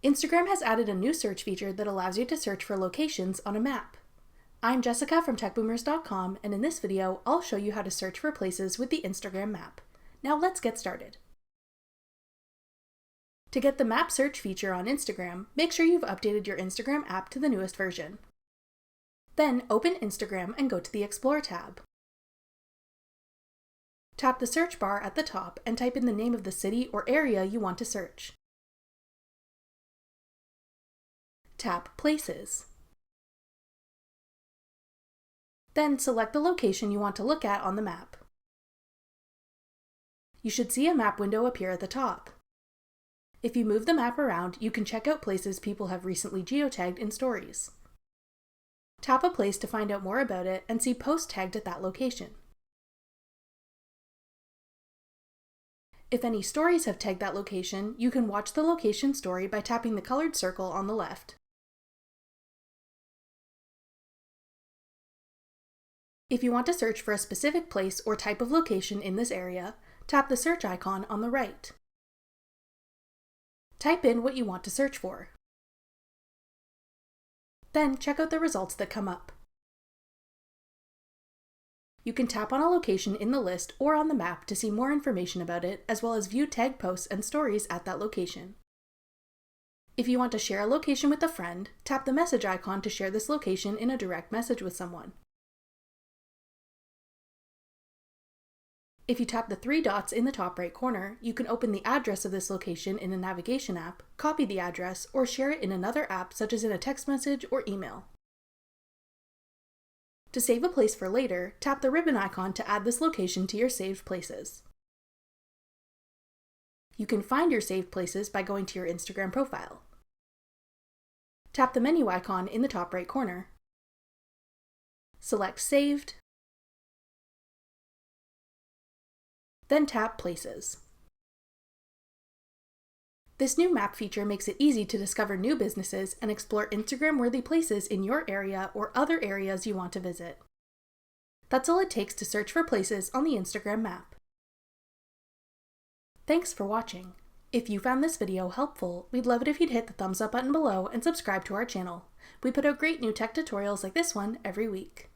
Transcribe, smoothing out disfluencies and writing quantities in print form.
Instagram has added a new search feature that allows you to search for locations on a map. I'm Jessica from techboomers.com, and in this video, I'll show you how to search for places with the Instagram map. Now let's get started. To get the map search feature on Instagram, make sure you've updated your Instagram app to the newest version. Then open Instagram and go to the Explore tab. Tap the search bar at the top and type in the name of the city or area you want to search. Tap Places. Then select the location you want to look at on the map. You should see a map window appear at the top. If you move the map around, you can check out places people have recently geotagged in stories. Tap a place to find out more about it and see posts tagged at that location. If any stories have tagged that location, you can watch the location story by tapping the colored circle on the left. If you want to search for a specific place or type of location in this area, tap the search icon on the right. Type in what you want to search for. Then check out the results that come up. You can tap on a location in the list or on the map to see more information about it, as well as view tagged posts and stories at that location. If you want to share a location with a friend, tap the message icon to share this location in a direct message with someone. If you tap the three dots in the top right corner, you can open the address of this location in a navigation app, copy the address, or share it in another app such as in a text message or email. To save a place for later, tap the ribbon icon to add this location to your saved places. You can find your saved places by going to your Instagram profile. Tap the menu icon in the top right corner. Select Saved, then tap Places. This new map feature makes it easy to discover new businesses and explore Instagram-worthy places in your area or other areas you want to visit. That's all it takes to search for places on the Instagram map. Thanks for watching. If you found this video helpful, we'd love it if you'd hit the thumbs up button below and subscribe to our channel. We put out great new tech tutorials like this one every week.